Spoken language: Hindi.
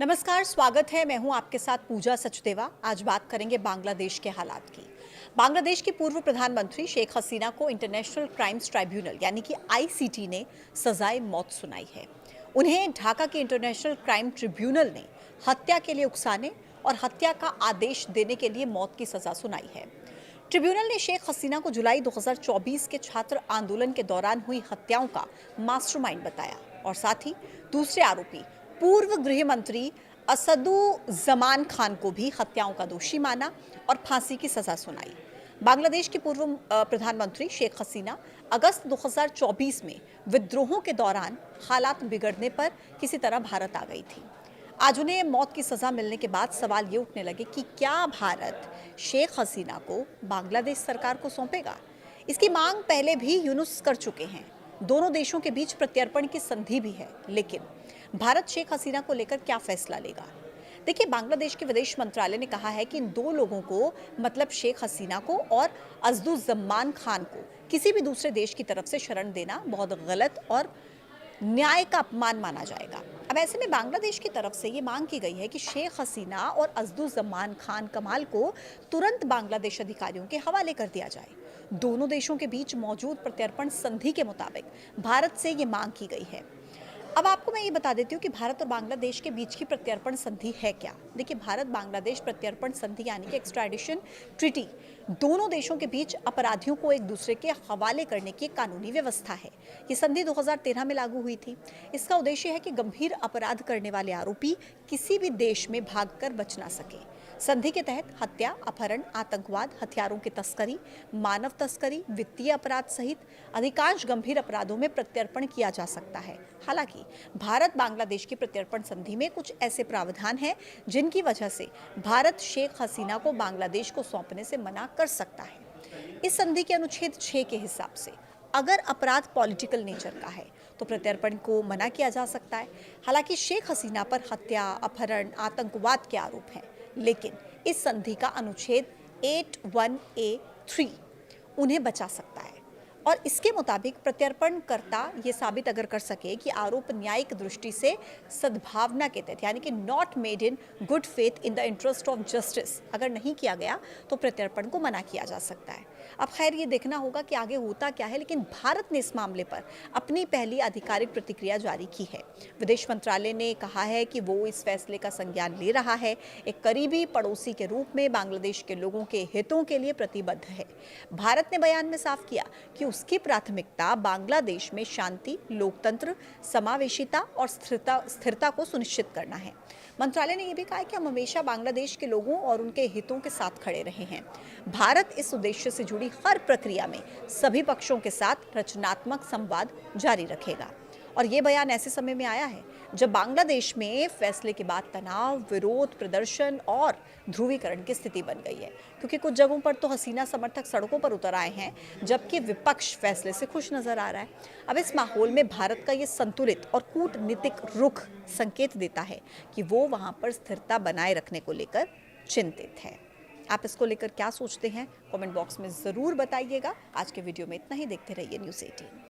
नमस्कार, स्वागत है। मैं हूं आपके साथ पूजा सचदेवा। आज बात करेंगे बांग्लादेश के हालात की। बांग्लादेश की पूर्व प्रधानमंत्री शेख हसीना को इंटरनेशनल क्राइम्स ट्राइब्यूनल यानी कि आईसीटी ने सजाए मौत सुनाई है। उन्हें ढाका के इंटरनेशनल क्राइम ट्रिब्यूनल ने हत्या के लिए उकसाने और हत्या का आदेश देने के लिए मौत की सजा सुनाई है। ट्रिब्यूनल ने शेख हसीना को जुलाई 2024 के छात्र आंदोलन के दौरान हुई हत्याओं का मास्टरमाइंड बताया और साथ ही दूसरे आरोपी पूर्व गृह मंत्री असदुज्जमान खान को भी हत्याओं का दोषी माना और फांसी की सजा सुनाई। बांग्लादेश की पूर्व प्रधानमंत्री शेख हसीना अगस्त 2024 में विद्रोहों के दौरान हालात बिगड़ने पर किसी तरह भारत आ गई थी। आज उन्हें मौत की सजा मिलने के बाद सवाल ये उठने लगे कि क्या भारत शेख हसीना को बांग्लादेश सरकार को सौंपेगा। इसकी मांग पहले भी यूनुस कर चुके हैं। दोनों देशों के बीच प्रत्यर्पण की संधि भी है, लेकिन भारत शेख हसीना को लेकर क्या फैसला लेगा। देखिए, बांग्लादेश के विदेश मंत्रालय ने कहा है कि इन दो लोगों को, मतलब शेख हसीना को और असदुज्जमान खान को, किसी भी दूसरे देश की तरफ से शरण देना बहुत गलत और न्याय का अपमान माना जाएगा। अब ऐसे में बांग्लादेश की तरफ से ये मांग की गई है कि शेख हसीना और असदुज्जमान खान कमाल को तुरंत बांग्लादेश अधिकारियों के हवाले कर दिया जाए। दोनों देशों के बीच मौजूद प्रत्यर्पण संधि के मुताबिक भारत से ये मांग की गई है। अब आपको मैं ये बता देती हूँ कि भारत और बांग्लादेश के बीच की प्रत्यर्पण संधि है क्या। देखिए, भारत बांग्लादेश प्रत्यर्पण संधि यानी कि एक्स्ट्राडिशन ट्रीटी दोनों देशों के बीच अपराधियों को एक दूसरे के हवाले करने की कानूनी व्यवस्था है। ये संधि 2013 में लागू हुई थी। इसका उद्देश्य है कि गंभीर अपराध करने वाले आरोपी किसी भी देश में भागकर बच ना सके। संधि के तहत हत्या, अपहरण, आतंकवाद, हथियारों की तस्करी, मानव तस्करी, वित्तीय अपराध सहित अधिकांश गंभीर अपराधों में प्रत्यर्पण किया जा सकता है। हालांकि भारत बांग्लादेश की प्रत्यर्पण संधि में कुछ ऐसे प्रावधान हैं जिनकी वजह से भारत शेख हसीना को बांग्लादेश को सौंपने से मना कर सकता है। इस संधि के अनुच्छेद 6 के हिसाब से अगर अपराध पॉलिटिकल नेचर का है तो प्रत्यर्पण को मना किया जा सकता है। हालांकि शेख हसीना पर हत्या, अपहरण, आतंकवाद के आरोप हैं, लेकिन इस संधि का अनुच्छेद 81A3 उन्हें बचा सकता है और इसके मुताबिक प्रत्यर्पणकर्ता ये साबित अगर कर सके कि आरोप न्यायिक दृष्टि से सद्भावना के तहत यानी कि not made in good faith in the interest of justice अगर नहीं किया गया तो प्रत्यर्पण को मना किया जा सकता है। अब खैर ये देखना होगा कि आगे होता क्या है, लेकिन भारत ने इस मामले पर अपनी पहली आधिकारिक प्रतिक्रिया जारी की है। विदेश मंत्रालय ने कहा है कि वो इस फैसले का संज्ञान ले रहा है। एक करीबी पड़ोसी के रूप में बांग्लादेश के लोगों के हितों के लिए प्रतिबद्ध है। भारत ने बयान में साफ किया कि उसकी प्राथमिकता बांग्लादेश में शांति, लोकतंत्र, समावेशिता और स्थिरता को सुनिश्चित करना है। मंत्रालय ने यह भी कहा कि हम हमेशा बांग्लादेश के लोगों और उनके हितों के साथ खड़े रहे हैं। भारत इस उद्देश्य से जुड़ी हर प्रक्रिया में सभी पक्षों के साथ रचनात्मक संवाद जारी रखेगा। और ये बयान ऐसे समय में आया है जब बांग्लादेश में फैसले के बाद तनाव, विरोध प्रदर्शन और ध्रुवीकरण की स्थिति बन गई है, क्योंकि कुछ जगहों पर तो हसीना समर्थक सड़कों पर उतर आए हैं, जबकि विपक्ष फैसले से खुश नजर आ रहा है। अब इस माहौल में भारत का ये संतुलित और कूटनीतिक रुख संकेत देता है कि वो वहां पर स्थिरता बनाए रखने को लेकर चिंतित है। आप इसको लेकर क्या सोचते हैं, कमेंट बॉक्स में जरूर बताइएगा। आज के वीडियो में इतना ही। देखते रहिए न्यूज़ 18।